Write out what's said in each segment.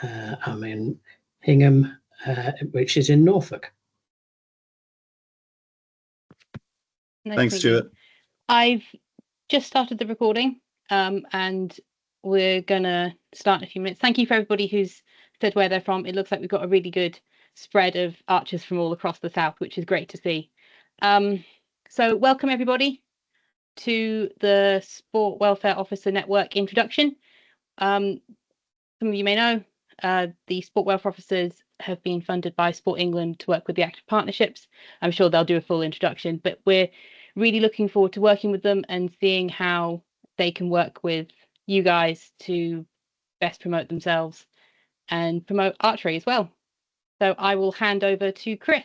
I'm in Hingham, which is in Norfolk. Nice Thanks, to meet you. Stuart. I've just started the recording, and we're gonna start in a few minutes. Thank you for everybody who's said where they're from. It looks like we've got a really good spread of archers from all across the south, which is great to see. So welcome everybody to the Sport Welfare Officer Network introduction. Some of you may know the Sport Welfare Officers have been funded by Sport England to work with the active partnerships. I'm sure they'll do a full introduction, but we're really looking forward to working with them and seeing how they can work with you guys to best promote themselves and promote archery as well. So I will hand over to Chris.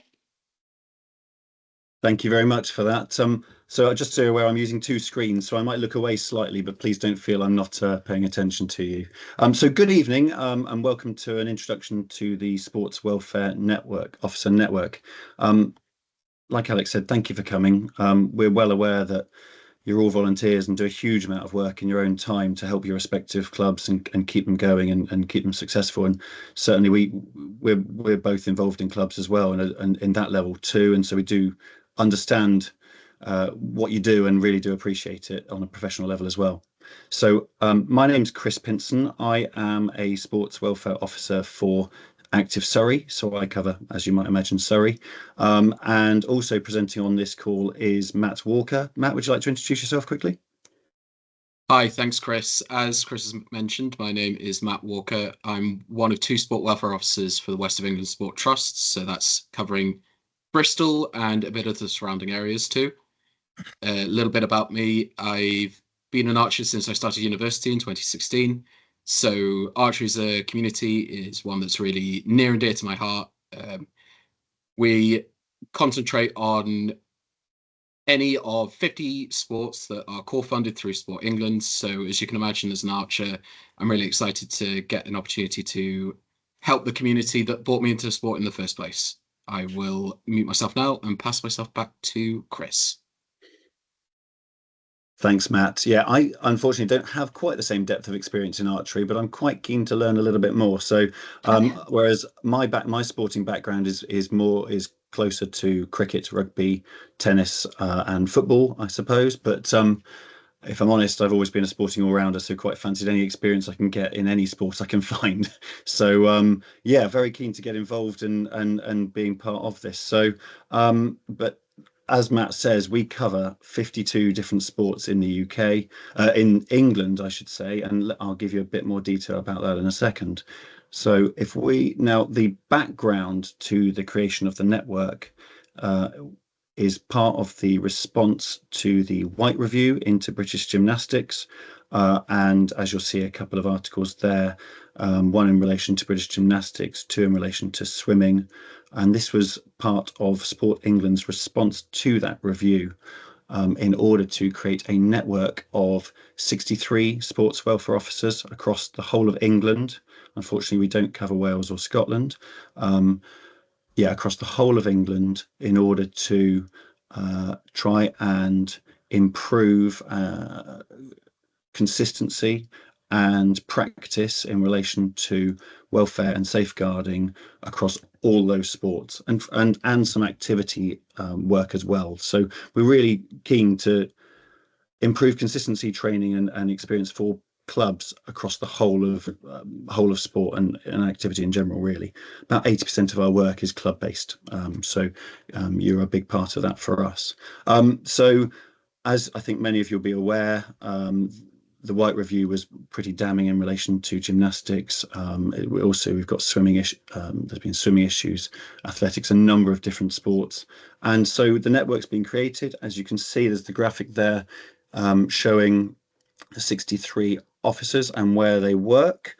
Thank you very much for that. So just so you're aware, I'm using two screens, so I might look away slightly, but please don't feel I'm not paying attention to you. So good evening, and welcome to an introduction to the Sports Welfare Network, Officer Network. Like Alex said, thank you for coming. We're well aware that you're all volunteers and do a huge amount of work in your own time to help your respective clubs and keep them going and keep them successful. And certainly we're both involved in clubs as well, and in that level too. And so we do understand what you do and really do appreciate it on a professional level as well. So my name's Chris Pinson. I am a sports welfare officer for Active Surrey, so I cover, as you might imagine, Surrey. And also presenting on this call is Matt Walker. Matt, would you like to introduce yourself quickly? Hi, thanks, Chris. As Chris has mentioned, my name is Matt Walker. I'm one of two sport welfare officers for the West of England Sport Trusts, so that's covering Bristol and a bit of the surrounding areas too. A little bit about me. I've been an archer since I started university in 2016. So archery as a community is one that's really near and dear to my heart. We concentrate on any of 50 sports that are core funded through Sport England. So as you can imagine, as an archer, I'm really excited to get an opportunity to help the community that brought me into sport in the first place. I will mute myself now and pass myself back to Chris. Thanks, Matt. Yeah, I unfortunately don't have quite the same depth of experience in archery, but I'm quite keen to learn a little bit more. So, whereas my sporting background is closer to cricket, rugby, tennis, and football, I suppose. But if I'm honest, I've always been a sporting all-rounder, so quite fancied any experience I can get in any sport I can find. So yeah, very keen to get involved and being part of this. So, but as Matt says, we cover 52 different sports in the UK, in England, I should say, and I'll give you a bit more detail about that in a second. So if we now, the background to the creation of the network is part of the response to the White Review into British gymnastics. And as you'll see, a couple of articles there, one in relation to British gymnastics, two in relation to swimming. And this was part of Sport England's response to that review in order to create a network of 63 sports welfare officers across the whole of England. Unfortunately, we don't cover Wales or Scotland. Yeah, across the whole of England in order to try and improve consistency and practice in relation to welfare and safeguarding across all those sports and some activity work as well. So we're really keen to improve consistency training and experience for clubs across the whole of sport and activity in general. Really, about 80% of our work is club based, so you're a big part of that for us. So as I think many of you'll be aware, the White Review was pretty damning in relation to gymnastics. We've got swimming there's been swimming issues, athletics, a number of different sports. And so the network's been created. As you can see, there's the graphic there showing the 63 officers and where they work.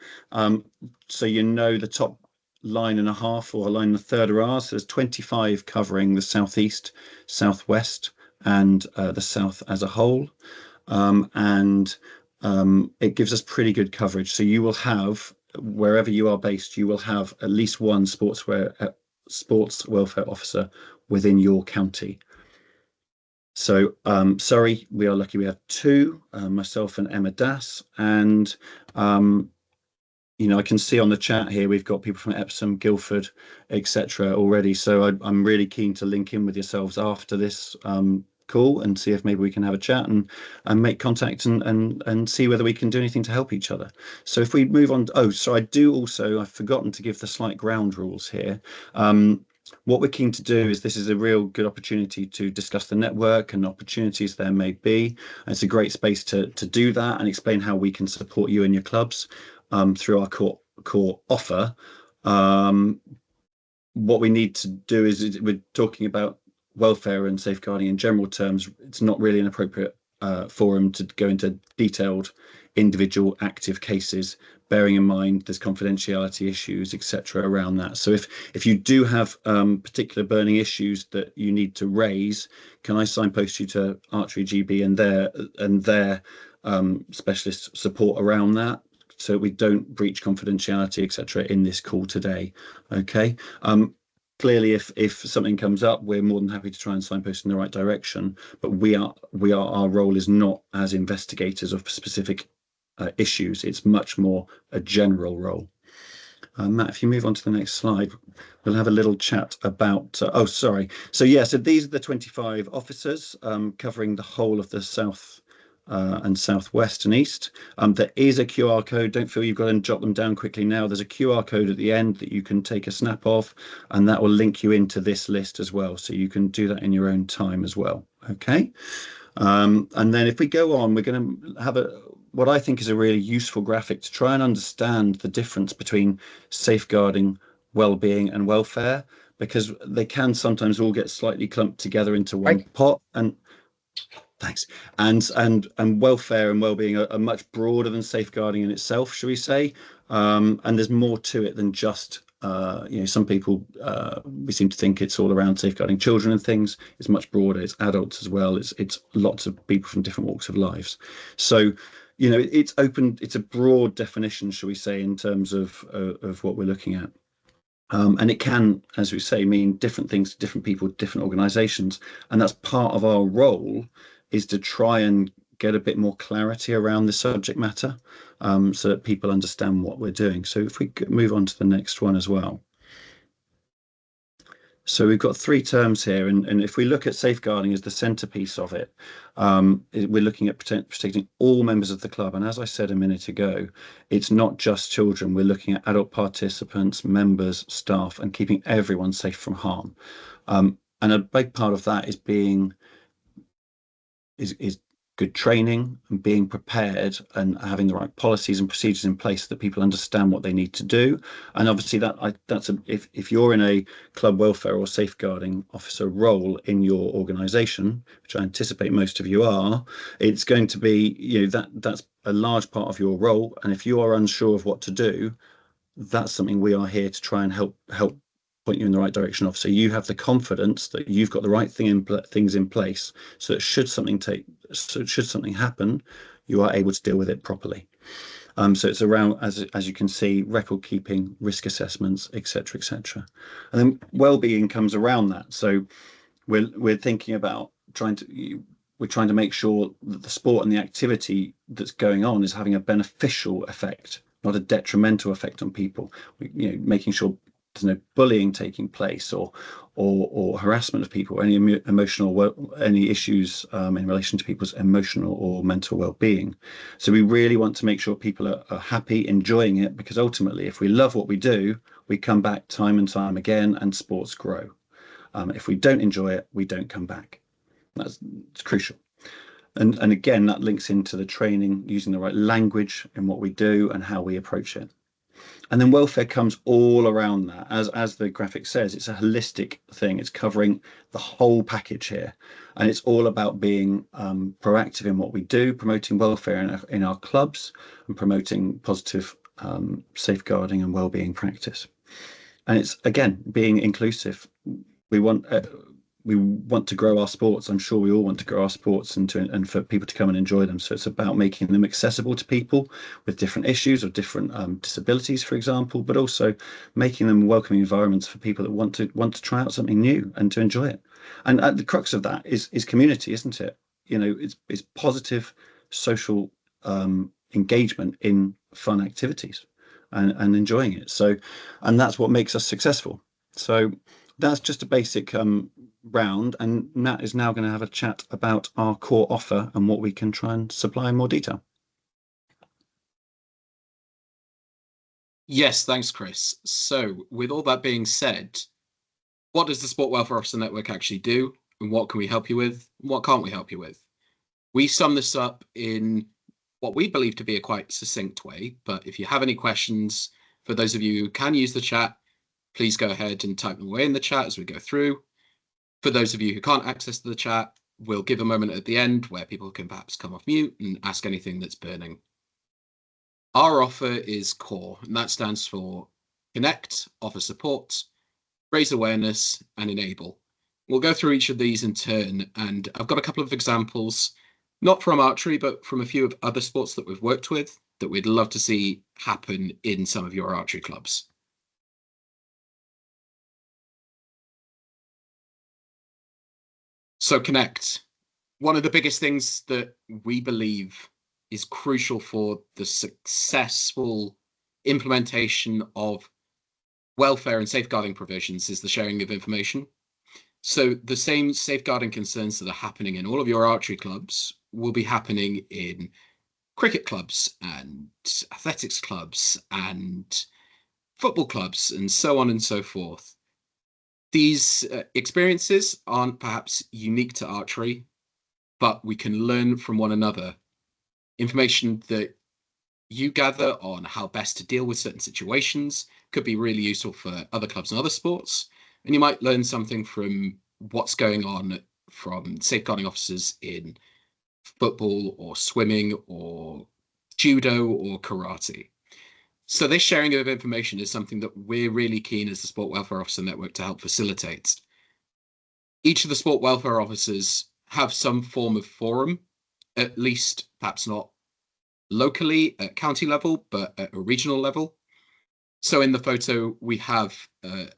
So you know the top line and a half or a line and a third are ours. So there's 25 covering the southeast, southwest, and the south as a whole. It gives us pretty good coverage. So you will have, wherever you are based, you will have at least one sports welfare officer within your county. So Surrey, we are lucky we have two, myself and Emma Das, and you know, I can see on the chat here we've got people from Epsom, Guildford, etc. already. So I'm really keen to link in with yourselves after this call and see if maybe we can have a chat and make contact and see whether we can do anything to help each other. So if we move on, oh, so I've forgotten to give the slight ground rules here. What we're keen to do is, this is a real good opportunity to discuss the network and opportunities there may be. And it's a great space to do that and explain how we can support you and your clubs through our core offer. What we need to do is, we're talking about welfare and safeguarding in general terms. It's not really an appropriate forum to go into detailed individual active cases, bearing in mind there's confidentiality issues, etc. around that. So if you do have particular burning issues that you need to raise, can I signpost you to Archery GB and their specialist support around that, so we don't breach confidentiality, etc. in this call today. Okay. Clearly, if something comes up, we're more than happy to try and signpost in the right direction. But our role is not as investigators of specific issues. It's much more a general role. Matt, if you move on to the next slide, we'll have a little chat about. Oh, sorry. So yeah, so these are the 25 officers covering the whole of the south and southwest and east. There is a QR code. Don't feel you've got to jot them down quickly now. There's a QR code at the end that you can take a snap of, and that will link you into this list as well. So you can do that in your own time as well. Okay. And then if we go on, we're going to have what I think is a really useful graphic to try and understand the difference between safeguarding, well-being and welfare, because they can sometimes all get slightly clumped together into one pot. And thanks. And welfare and well-being are much broader than safeguarding in itself, shall we say? And there's more to it than just some people, we seem to think it's all around safeguarding children and things. It's much broader. It's adults as well. It's lots of people from different walks of lives. So, it's open. It's a broad definition, shall we say, in terms of what we're looking at. And it can, as we say, mean different things to different people, different organisations, and that's part of our role, is to try and get a bit more clarity around the subject matter, so that people understand what we're doing. So if we could move on to the next one as well. So we've got three terms here, and if we look at safeguarding as the centerpiece of it, we're looking at protecting all members of the club. And as I said a minute ago, it's not just children. We're looking at adult participants, members, staff, and keeping everyone safe from harm. And a big part of that is good training and being prepared and having the right policies and procedures in place so that people understand what they need to do. And obviously if you're in a club welfare or safeguarding officer role in your organisation, which I anticipate most of you are, it's going to be, that's a large part of your role. And if you are unsure of what to do, that's something we are here to try and help point you in the right direction of, so you have the confidence that you've got the right things in place, so that should something happen, you are able to deal with it properly. So it's around, as you can see, record keeping, risk assessments, etc., etc. And then well-being comes around that. So we're thinking about trying to make sure that the sport and the activity that's going on is having a beneficial effect, not a detrimental effect on people. Making sure there's no bullying taking place or harassment of people, any any issues in relation to people's emotional or mental well-being. So we really want to make sure people are happy, enjoying it, because ultimately, if we love what we do, we come back time and time again, and sports grow. If we don't enjoy it, we don't come back. It's crucial. And again, that links into the training, using the right language in what we do and how we approach it. And then welfare comes all around that. As the graphic says, it's a holistic thing. It's covering the whole package here. And it's all about being proactive in what we do, promoting welfare in our clubs, and promoting positive safeguarding and well-being practice. And it's, again, being inclusive. We want to grow our sports. I'm sure we all want to grow our sports and for people to come and enjoy them. So it's about making them accessible to people with different issues or different disabilities, for example, but also making them welcoming environments for people that want to try out something new and to enjoy it. And at the crux of that is community, isn't it? It's positive social engagement in fun activities. and enjoying it. So, and that's what makes us successful. So that's just a basic round, and Matt is now going to have a chat about our core offer and what we can try and supply in more detail. Yes, thanks, Chris. So with all that being said, what does the Sport Welfare Officer Network actually do, and what can we help you with? What can't we help you with? We sum this up in what we believe to be a quite succinct way, but if you have any questions, for those of you who can use the chat, please go ahead and type them away in the chat as we go through. For those of you who can't access the chat, we'll give a moment at the end where people can perhaps come off mute and ask anything that's burning. Our offer is CORE, and that stands for Connect, Offer Support, Raise Awareness, and Enable. We'll go through each of these in turn, and I've got a couple of examples, not from archery, but from a few of other sports that we've worked with that we'd love to see happen in some of your archery clubs. So Connect, one of the biggest things that we believe is crucial for the successful implementation of welfare and safeguarding provisions is the sharing of information. So the same safeguarding concerns that are happening in all of your archery clubs will be happening in cricket clubs and athletics clubs and football clubs and so on and so forth. These experiences aren't perhaps unique to archery, but we can learn from one another. Information that you gather on how best to deal with certain situations could be really useful for other clubs and other sports. And you might learn something from what's going on from safeguarding officers in football or swimming or judo or karate. So this sharing of information is something that we're really keen as the Sport Welfare Officer Network to help facilitate. Each of the sport welfare officers have some form of forum, at least perhaps not locally at county level, but at a regional level. So in the photo, we have a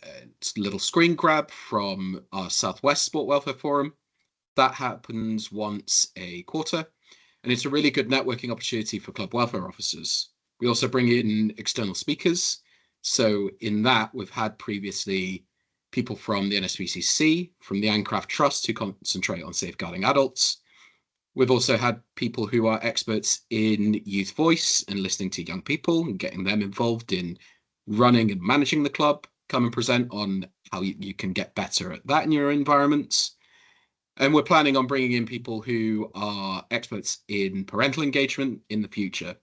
little screen grab from our Southwest Sport Welfare Forum. That happens once a quarter, and it's a really good networking opportunity for club welfare officers. We also bring in external speakers. So in that, we've had previously people from the NSPCC, from the Ancraft Trust, who concentrate on safeguarding adults. We've also had people who are experts in youth voice and listening to young people and getting them involved in running and managing the club, come and present on how you can get better at that in your environments. And we're planning on bringing in people who are experts in parental engagement in the future.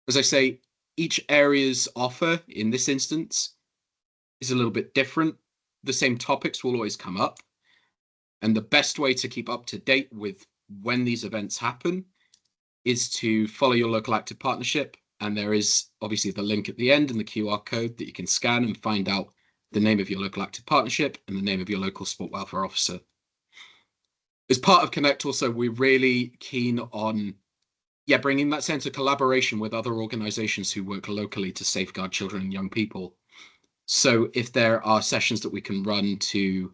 As I say, each area's offer in this instance is a little bit different. The same topics will always come up. And the best way to keep up to date with when these events happen is to follow your local active partnership. And there is obviously the link at the end and the QR code that you can scan and find out the name of your local active partnership and the name of your local sport welfare officer. As part of Connect also, we're really keen on bringing that sense of collaboration with other organizations who work locally to safeguard children and young people. So if there are sessions that we can run to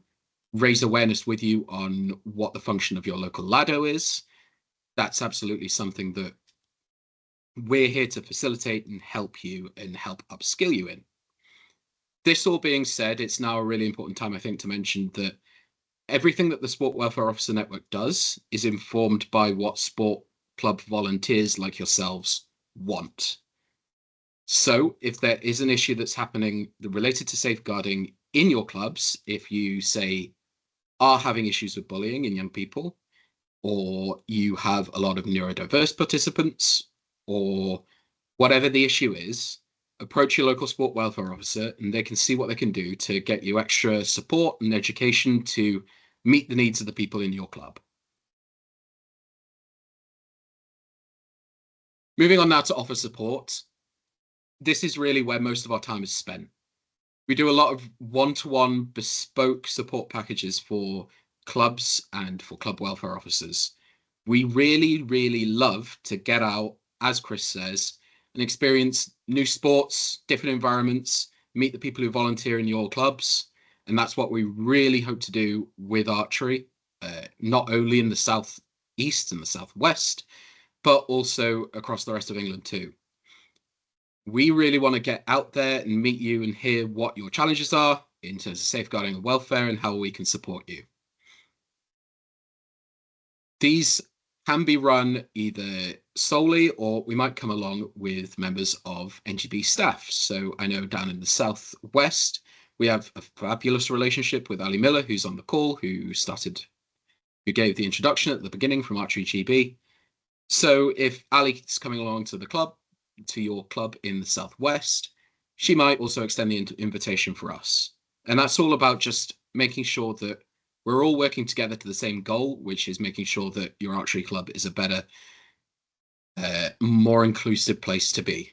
raise awareness with you on what the function of your local LADO is, that's absolutely something that we're here to facilitate and help you and help upskill you in. This all being said, it's now a really important time, I think, to mention that everything that the Sport Welfare Officer Network does is informed by what sport club volunteers like yourselves want. So if there is an issue that's happening related to safeguarding in your clubs, if you say are having issues with bullying in young people, or you have a lot of neurodiverse participants, or whatever the issue is, approach your local sport welfare officer and they can see what they can do to get you extra support and education to meet the needs of the people in your club. Moving on now to offer support. This is really where most of our time is spent. We do a lot of one-to-one bespoke support packages for clubs and for club welfare officers. We really, really love to get out, as Chris says, and experience new sports, different environments, meet the people who volunteer in your clubs. And that's what we really hope to do with archery, not only in the southeast and the southwest, but also across the rest of England too. We really want to get out there and meet you and hear what your challenges are in terms of safeguarding and welfare and how we can support you. These can be run either solely, or we might come along with members of NGB staff. So I know down in the Southwest, we have a fabulous relationship with Ali Miller, who's on the call, who gave the introduction at the beginning from Archery GB. So if Ali's coming along to the club, to your club in the Southwest, she might also extend the invitation for us. And that's all about just making sure that we're all working together to the same goal, which is making sure that your archery club is a better, more inclusive place to be.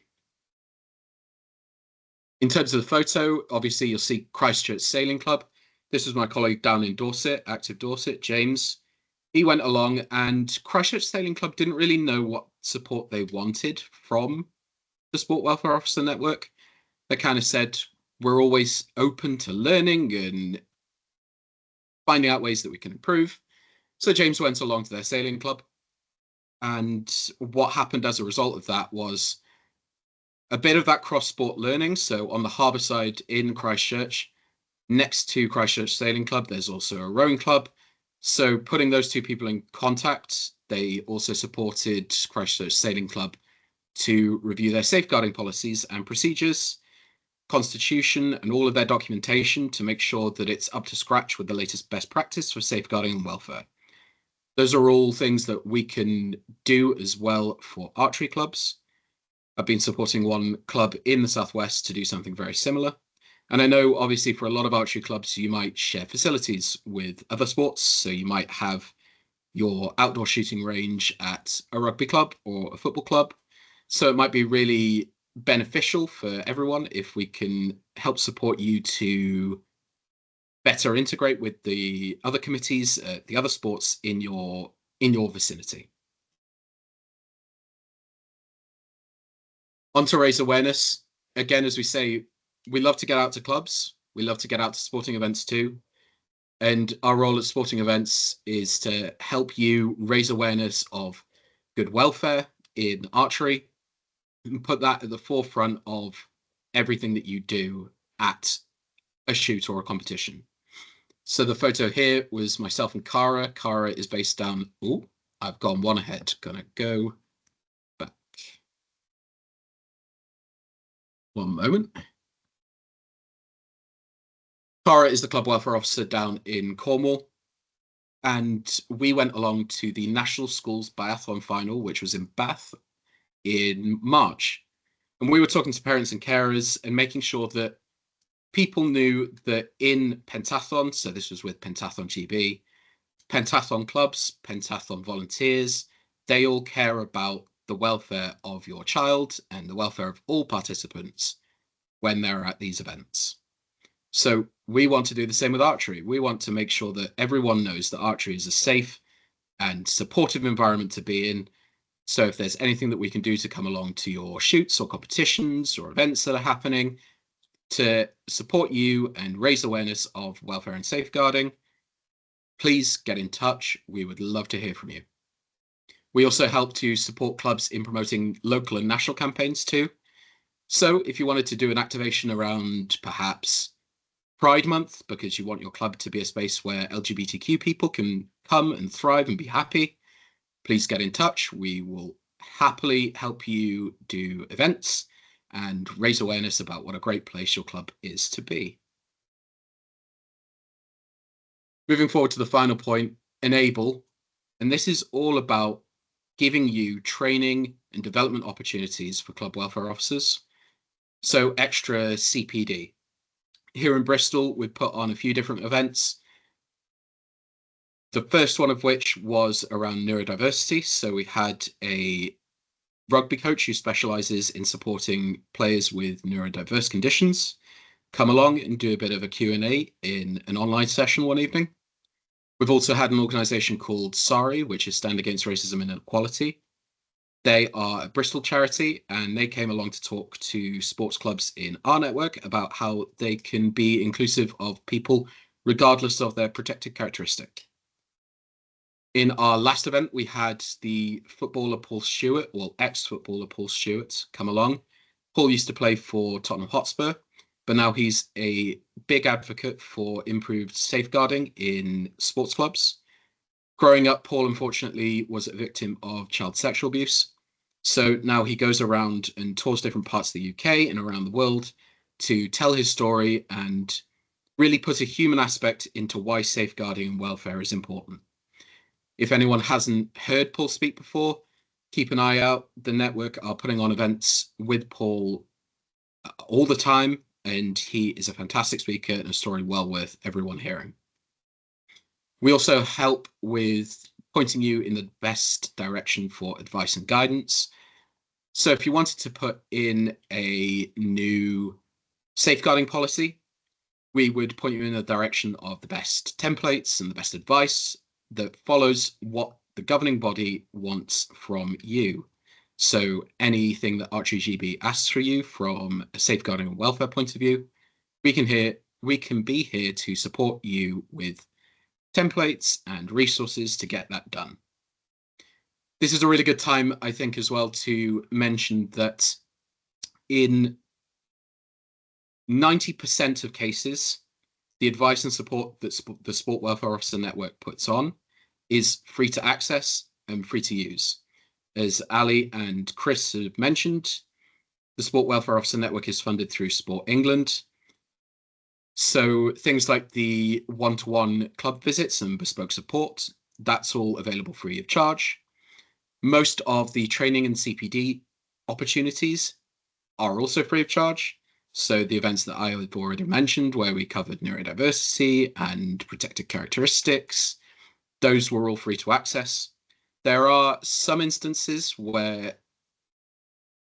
In terms of the photo, obviously you'll see Christchurch Sailing Club. This was my colleague down in Dorset, Active Dorset, James. He went along, and Christchurch Sailing Club didn't really know what support they wanted from the Sport Welfare Officer Network. They kind of said, we're always open to learning and finding out ways that we can improve. So James went along to their sailing club. And what happened as a result of that was a bit of that cross-sport learning. So on the harbour side in Christchurch, next to Christchurch Sailing Club, there's also a rowing club. So putting those two people in contact, they also supported Christchurch Sailing Club to review their safeguarding policies and procedures, constitution, and all of their documentation to make sure that it's up to scratch with the latest best practice for safeguarding and welfare. Those are all things that we can do as well for archery clubs. I've been supporting one club in the Southwest to do something very similar. And I know, obviously, for a lot of archery clubs, you might share facilities with other sports. So you might have your outdoor shooting range at a rugby club or a football club. So it might be really beneficial for everyone if we can help support you to better integrate with the other committees, the other sports in your vicinity. On to raise awareness. Again, as we say, we love to get out to clubs. We love to get out to sporting events too. And our role at sporting events is to help you raise awareness of good welfare in archery and put that at the forefront of everything that you do at a shoot or a competition. So the photo here was myself and Cara. Cara is based down, oh, I've gone one ahead, gonna go back. One moment. Cara is the club welfare officer down in Cornwall. And we went along to the National Schools Biathlon Final, which was in Bath in March. And we were talking to parents and carers and making sure that people knew that in pentathlon, so this was with Pentathlon GB, pentathlon clubs, pentathlon volunteers, they all care about the welfare of your child and the welfare of all participants when they're at these events. So we want to do the same with archery. We want to make sure that everyone knows that archery is a safe and supportive environment to be in. So if there's anything that we can do to come along to your shoots or competitions or events that are happening to support you and raise awareness of welfare and safeguarding, please get in touch. We would love to hear from you. We also help to support clubs in promoting local and national campaigns too. So if you wanted to do an activation around perhaps Pride Month, because you want your club to be a space where LGBTQ people can come and thrive and be happy, please get in touch. We will happily help you do events and raise awareness about what a great place your club is to be. Moving forward to the final point, enable. And this is all about giving you training and development opportunities for club welfare officers. So extra CPD. Here in Bristol, we put on a few different events. The first one of which was around neurodiversity. So we had a rugby coach who specialises in supporting players with neurodiverse conditions come along and do a bit of a Q&A in an online session one evening. We've also had an organisation called SARI, which is Stand Against Racism and Inequality. They are a Bristol charity, and they came along to talk to sports clubs in our network about how they can be inclusive of people regardless of their protected characteristic. In our last event, we had the footballer Paul Stewart, well, ex-footballer Paul Stewart, come along Paul used to play for Tottenham Hotspur, but now he's a big advocate for improved safeguarding in sports clubs. Growing up, Paul unfortunately was a victim of child sexual abuse. So now he goes around and tours different parts of the UK and around the world to tell his story and really put a human aspect into why safeguarding and welfare is important. If anyone hasn't heard Paul speak before, keep an eye out. The network are putting on events with Paul all the time, and he is a fantastic speaker and a story well worth everyone hearing. We also help with pointing you in the best direction for advice and guidance. So if you wanted to put in a new safeguarding policy, we would point you in the direction of the best templates and the best advice that follows what the governing body wants from you. So anything that Archery GB asks for you from a safeguarding and welfare point of view, we can be here to support you with templates and resources to get that done. This is a really good time, I think, as well, to mention that in 90% of cases, the advice and support that the Sport Welfare Officer Network puts on is free to access and free to use. As Ali and Chris have mentioned, the Sport Welfare Officer Network is funded through Sport England. So things like the one-to-one club visits and bespoke support, that's all available free of charge. Most of the training and CPD opportunities are also free of charge. So the events that I have already mentioned, where we covered neurodiversity and protected characteristics, those were all free to access. There are some instances where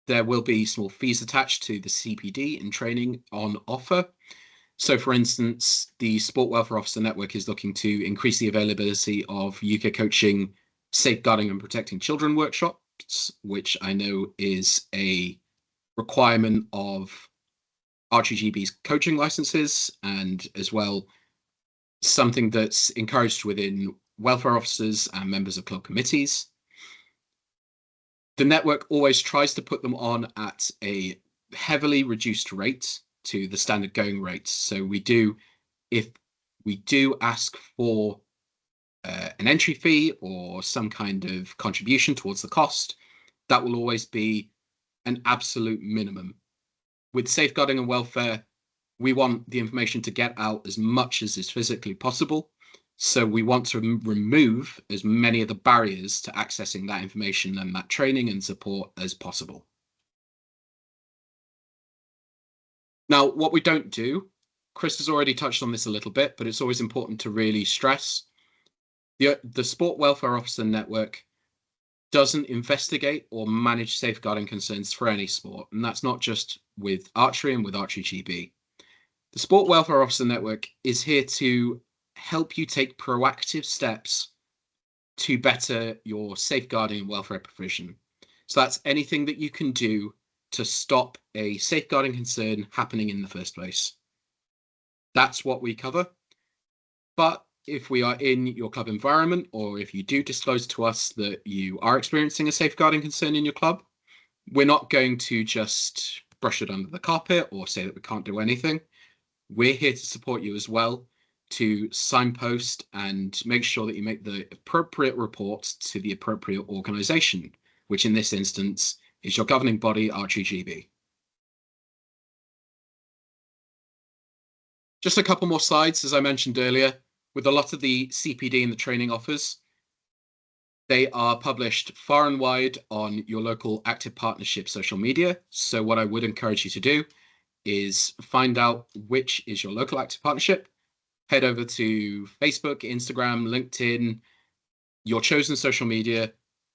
there will be small fees attached to the CPD and training on offer. So for instance, the Sport Welfare Officer Network is looking to increase the availability of UK coaching safeguarding and protecting children workshops, which I know is a requirement of Archery GB's coaching licenses, and as well something that's encouraged within welfare officers and members of club committees. The network always tries to put them on at a heavily reduced rate to the standard going rate. So if we do ask for an entry fee or some kind of contribution towards the cost, that will always be an absolute minimum. With safeguarding and welfare, we want the information to get out as much as is physically possible. So we want to remove as many of the barriers to accessing that information and that training and support as possible. Now, what we don't do, Chris has already touched on this a little bit, but it's always important to really stress, the Sport Welfare Officer Network doesn't investigate or manage safeguarding concerns for any sport. And that's not just with archery and with Archery GB. The Sport Welfare Officer Network is here to help you take proactive steps to better your safeguarding and welfare provision. So that's anything that you can do to stop a safeguarding concern happening in the first place. That's what we cover. But if we are in your club environment, or if you do disclose to us that you are experiencing a safeguarding concern in your club, we're not going to just brush it under the carpet or say that we can't do anything. We're here to support you as well, to signpost and make sure that you make the appropriate reports to the appropriate organisation, which in this instance is your governing body, Archery GB. Just a couple more slides, as I mentioned earlier. With a lot of the CPD and the training offers, they are published far and wide on your local active partnership social media. So what I would encourage you to do is find out which is your local active partnership, head over to Facebook, Instagram, LinkedIn, your chosen social media,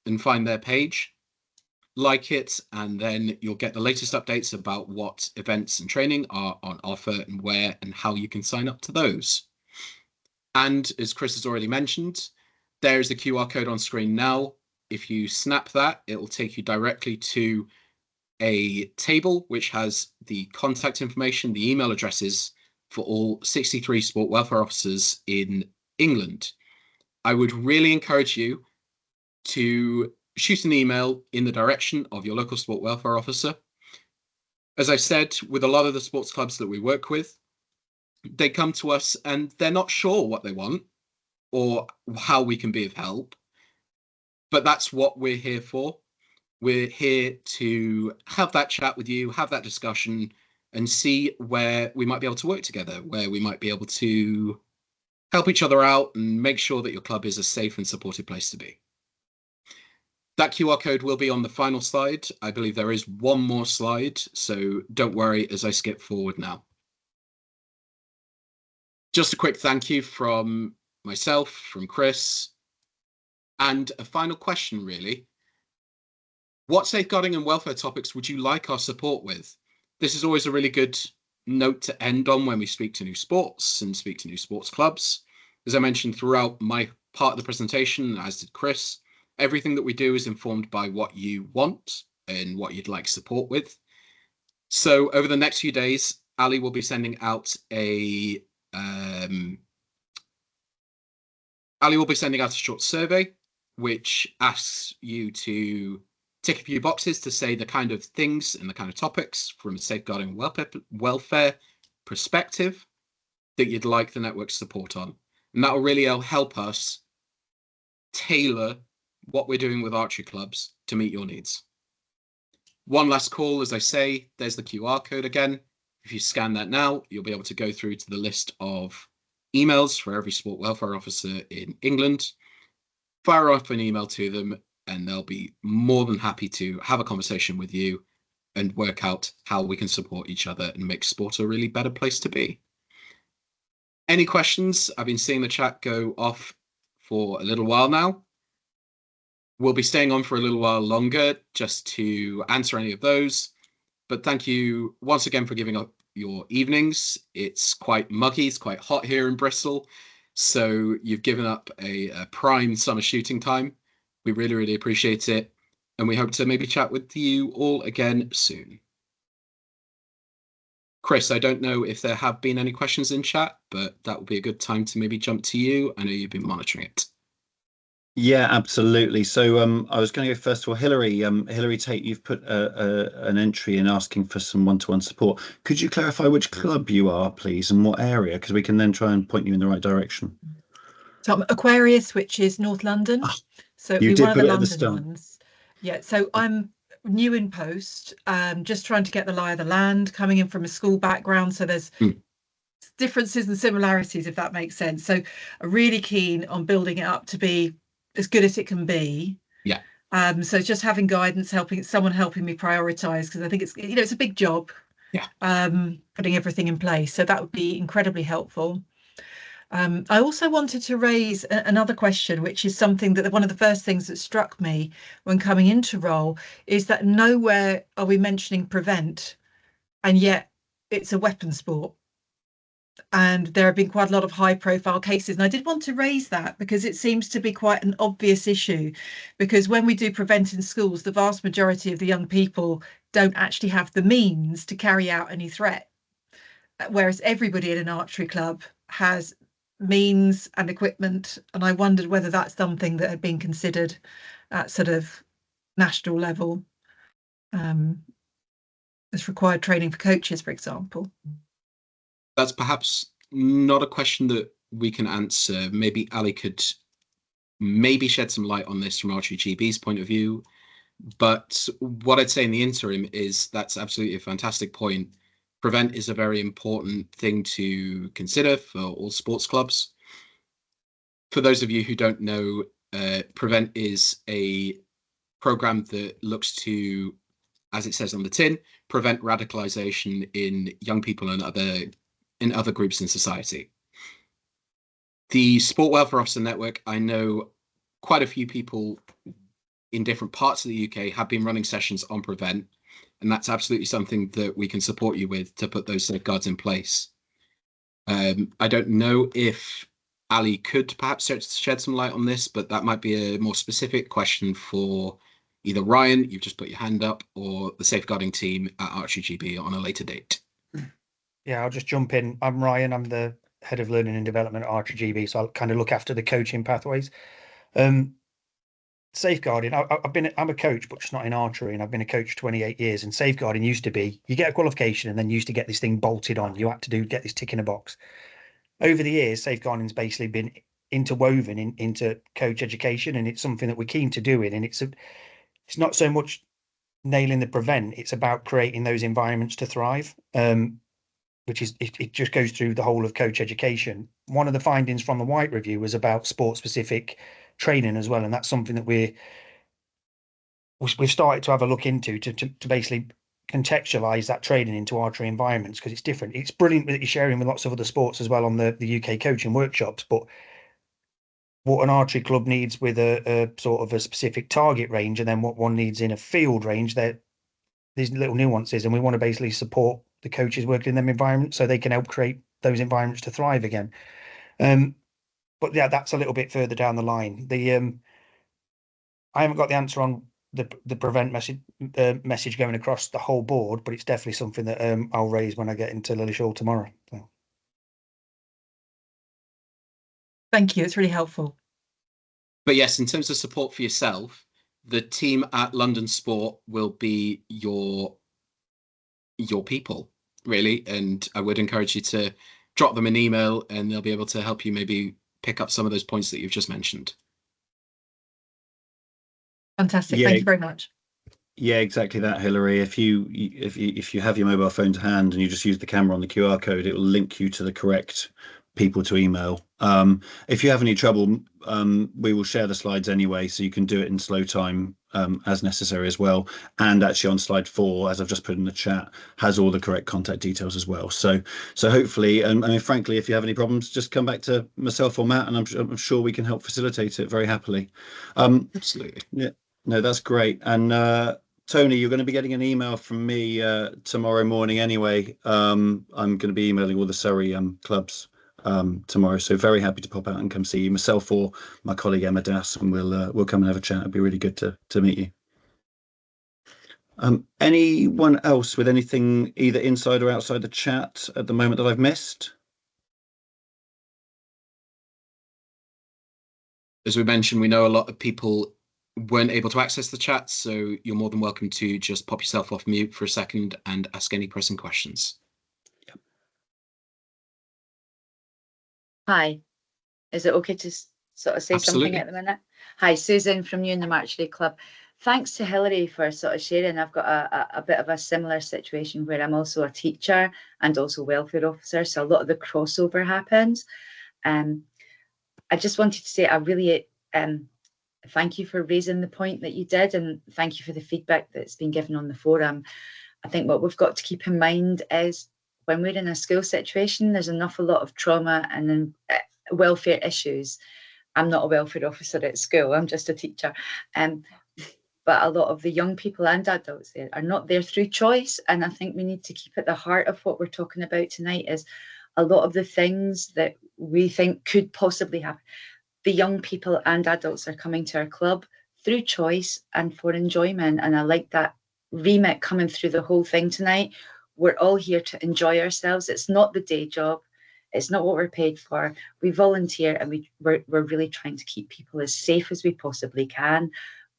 and find their page, like it, and then you'll get the latest updates about what events and training are on offer and where and how you can sign up to those. And as Chris has already mentioned, there's the QR code on screen now. If you snap that, it will take you directly to a table which has the contact information, the email addresses for all 63 sport welfare officers in England. I would really encourage you to shoot an email in the direction of your local sport welfare officer. As I said, with a lot of the sports clubs that we work with, they come to us and they're not sure what they want or how we can be of help. But that's what we're here for. We're here to have that chat with you, have that discussion, and see where we might be able to work together, where we might be able to help each other out and make sure that your club is a safe and supported place to be. That QR code will be on the final slide. I believe there is one more slide, so don't worry as I skip forward now. Just a quick thank you from myself, from Chris, and a final question really. What safeguarding and welfare topics would you like our support with? This is always a really good note to end on when we speak to new sports and speak to new sports clubs. As I mentioned throughout my part of the presentation, as did Chris, everything that we do is informed by what you want and what you'd like support with. So over the next few days, Ali will be sending out a short survey, which asks you to tick a few boxes to say the kind of things and the kind of topics from a safeguarding welfare perspective that you'd like the network's support on. And that will really help us tailor what we're doing with archery clubs to meet your needs. One last call, as I say, there's the QR code again. If you scan that now, you'll be able to go through to the list of emails for every sport welfare officer in England. Fire off an email to them and they'll be more than happy to have a conversation with you and work out how we can support each other and make sport a really better place to be. Any questions? I've been seeing the chat go off for a little while now. We'll be staying on for a little while longer just to answer any of those. But thank you once again for giving up your evenings. It's quite muggy, it's quite hot here in Bristol. So you've given up a prime summer shooting time. We really, really appreciate it. And we hope to maybe chat with you all again soon. Chris, I don't know if there have been any questions in chat, but that would be a good time to maybe jump to you. I know you've been monitoring it. Yeah, absolutely. So I was going to go first of all, Hilary. Hilary Tate, you've put an entry in asking for some one-to-one support. Could you clarify which club you are, please, and what area? Because we can then try and point you in the right direction. So I'm Aquarius, which is North London. So it'd You be did one of put the it at the London start. ones. Yeah, so I'm new in post, just trying to get the lie of the land, coming in from a school background. So there's differences and similarities, if that makes sense. So I'm really keen on building it up to be as good as it can be. Yeah. So just having guidance, someone helping me prioritize, because I think it's, you know, it's a big job. Yeah. Putting everything in place. So that would be incredibly helpful. I also wanted to raise another question, which is something that one of the first things that struck me when coming into role is that nowhere are we mentioning prevent, and yet it's a weapon sport. And there have been quite a lot of high profile cases. And I did want to raise that because it seems to be quite an obvious issue, because when we do prevent in schools, the vast majority of the young people don't actually have the means to carry out any threat. Whereas everybody in an archery club has means and equipment. And I wondered whether that's something that had been considered at sort of national level, as required training for coaches, for example. That's perhaps not a question that we can answer. Maybe Ali could maybe shed some light on this from Archery GB's point of view. But what I'd say in the interim is that's absolutely a fantastic point. Prevent is a very important thing to consider for all sports clubs. For those of you who don't know, Prevent is a program that looks to, as it says on the tin, prevent radicalization in young people and other groups in society. The Sport Welfare Officer Network, I know quite a few people in different parts of the UK have been running sessions on Prevent, and that's absolutely something that we can support you with to put those safeguards in place. I don't know if Ali could perhaps shed some light on this, but that might be a more specific question for either Ryan, you've just put your hand up, or the safeguarding team at Archery GB on a later date. Yeah, I'll just jump in. I'm Ryan. I'm the head of learning and development at Archery GB, so I'll kind of look after the coaching pathways. safeguarding, I'm a coach, but just not in archery, and I've been a coach for 28 years. And safeguarding used to be you get a qualification and then you used to get this thing bolted on. You had to get this tick in a box. Over the years, safeguarding's basically been interwoven into coach education, and it's something that we're keen to do it. And it's not so much nailing the prevent; it's about creating those environments to thrive. Which is it just goes through the whole of coach education. One of the findings from the White Review was about sport-specific training as well, and that's something that we've started to have a look into to basically contextualize that training into archery environments, because it's different. It's brilliant that you're sharing with lots of other sports as well on the UK coaching workshops, but what an archery club needs with a sort of a specific target range, and then what one needs in a field range, there's little nuances, and we want to basically support the coaches working in them environments so they can help create those environments to thrive again. But yeah, that's a little bit further down the line. I haven't got the answer on the prevent message going across the whole board, but it's definitely something that I'll raise when I get into Lillishall tomorrow. So. Thank you. It's really helpful. But yes, in terms of support for yourself, the team at London Sport will be your people, really. And I would encourage you to drop them an email and they'll be able to help you maybe pick up some of those points that you've just mentioned. Fantastic. Thank you very much. Yeah, exactly that, Hilary. If you have your mobile phone to hand and you just use the camera on the QR code, it will link you to the correct people to email. If you have any trouble, we will share the slides anyway, so you can do it in slow time as necessary as well. And actually on slide 4, as I've just put in the chat, has all the correct contact details as well. So hopefully, I mean, frankly, if you have any problems, just come back to myself or Matt, and I'm sure we can help facilitate it very happily. Absolutely. Yeah, no, that's great. And Tony, you're going to be getting an email from me tomorrow morning anyway. I'm going to be emailing all the Surrey clubs tomorrow, so very happy to pop out and come see you, myself or my colleague Emma Das, and we'll come and have a chat. It'd be really good to meet you. Anyone else with anything either inside or outside the chat at the moment that I've missed? As we mentioned, we know a lot of people weren't able to access the chat, so you're more than welcome to just pop yourself off mute for a second and ask any pressing questions. Yep. Hi, is it okay to sort of say Absolutely. something at the minute? Hi, Susan from Newham Archery Club. Thanks to Hilary for sort of sharing. I've got a bit of a similar situation where I'm also a teacher and also welfare officer, so a lot of the crossover happens. I just wanted to say I really thank you for raising the point that you did, and thank you for the feedback that's been given on the forum. I think what we've got to keep in mind is when we're in a school situation, there's an awful lot of trauma and then welfare issues. I'm not a welfare officer at school, I'm just a teacher. But a lot of the young people and adults there are not there through choice. And I think we need to keep at the heart of what we're talking about tonight is a lot of the things that we think could possibly happen. The young people and adults are coming to our club through choice and for enjoyment. And I like that remit coming through the whole thing tonight. We're all here to enjoy ourselves. It's not the day job. It's not what we're paid for. We volunteer and we're really trying to keep people as safe as we possibly can.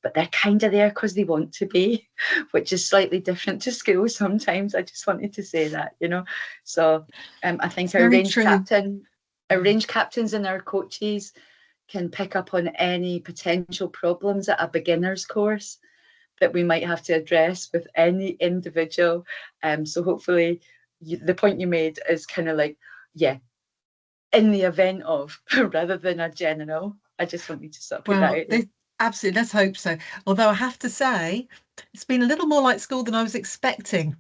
But they're kind of there because they want to be, which is slightly different to school sometimes. I just wanted to say that, you know. So I think our range captains and our coaches can pick up on any potential problems at a beginner's course that we might have to address with any individual. So hopefully the point you made is kind of like, yeah, in the event of, rather than a general. I just want you to sort of put that out there. Absolutely, let's hope so. Although I have to say, it's been a little more like school than I was expecting.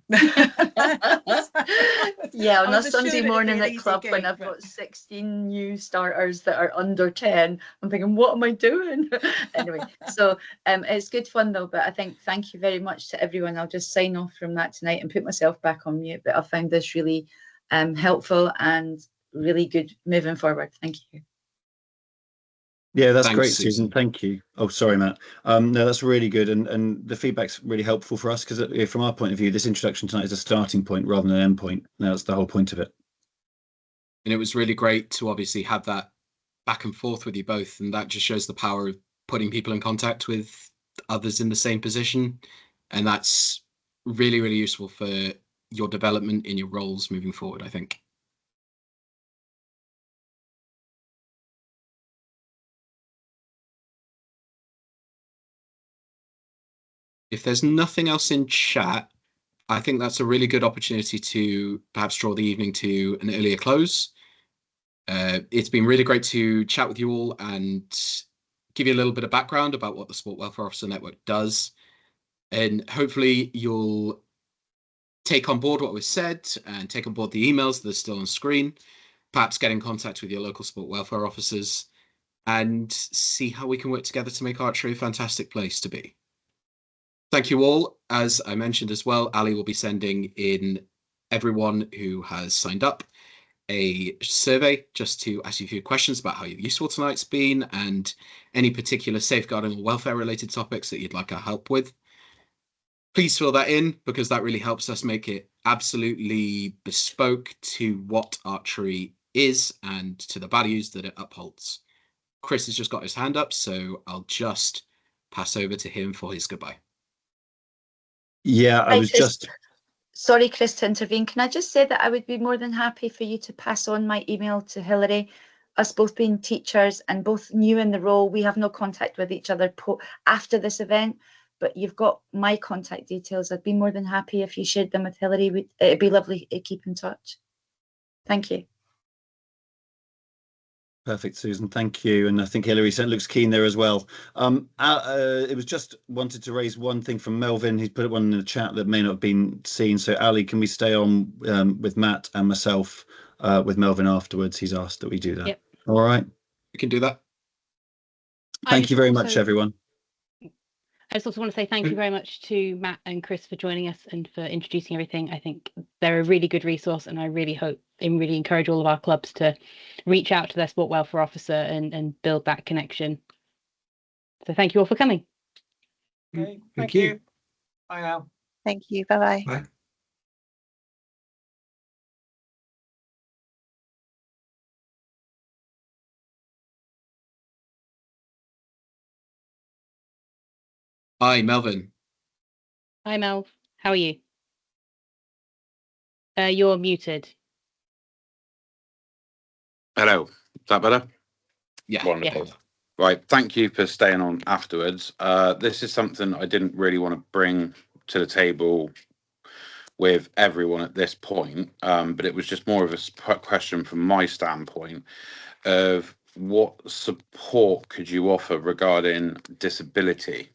Yeah, on a Sunday morning at club when I've got 16 new starters that are under 10, I'm thinking, what am I doing? Anyway, so it's good fun though, but I think thank you very much to everyone. I'll just sign off from that tonight and put myself back on mute, but I found this really helpful and really good moving forward. Thank you. Yeah, that's Thanks, great, Susan. Thank you. Oh, sorry, Matt. No, that's really good. And the feedback's really helpful for us because from our point of view, this introduction tonight is a starting point rather than an end point. Now, that's the whole point of it. And it was really great to obviously have that back and forth with you both. And that just shows the power of putting people in contact with others in the same position, and that's really, really useful for your development in your roles moving forward, I think. If there's nothing else in chat, I think that's a really good opportunity to perhaps draw the evening to an earlier close. It's been really great to chat with you all and give you a little bit of background about what the Sport Welfare Officer Network does. And hopefully you'll take on board what was said and take on board the emails that are still on screen, perhaps get in contact with your local sport welfare officers and see how we can work together to make archery a fantastic place to be. Thank you all. As I mentioned as well, Ali will be sending in everyone who has signed up a survey just to ask you a few questions about how useful tonight's been and any particular safeguarding or welfare related topics that you'd like our help with. Please fill that in because that really helps us make it absolutely bespoke to what archery is and to the values that it upholds. Chris has just got his hand up, so I'll just pass over to him for his goodbye. Yeah, I was just... Sorry, Chris, to intervene. Can I just say that I would be more than happy for you to pass on my email to Hilary? Us both being teachers and both new in the role, we have no contact with each other after this event, but you've got my contact details. I'd be more than happy if you shared them with Hilary. It'd be lovely to keep in touch. Thank you. Perfect, Susan. Thank you. And I think Hilary looks keen there as well. It was just wanted to raise one thing from Melvin. He's put one in the chat that may not have been seen. So Ali, can we stay on with Matt and myself with Melvin afterwards? He's asked that we do that. Yep. All right. We can do that. Thank you very much, everyone. I just also want to say thank you very much to Matt and Chris for joining us and for introducing everything. I think they're a really good resource, and I really hope and really encourage all of our clubs to reach out to their sport welfare officer and build that connection. So thank you all for coming. Okay, Thank you. Bye now. Thank you. Bye-bye. Bye. Hi, Melvin. Hi, Mel. How are you? You're muted. Hello, is that better? Yeah. Wonderful. Yeah. Right, thank you for staying on afterwards. This is something I didn't really want to bring to the table with everyone at this point, but it was just more of a question from my standpoint of what support could you offer regarding disability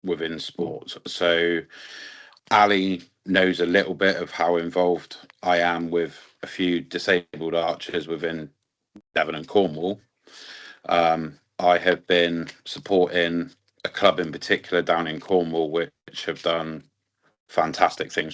within sports. So Ali knows a little bit of how involved I am with a few disabled archers within Devon and Cornwall. I have been supporting a club in particular down in Cornwall, which have done fantastic things from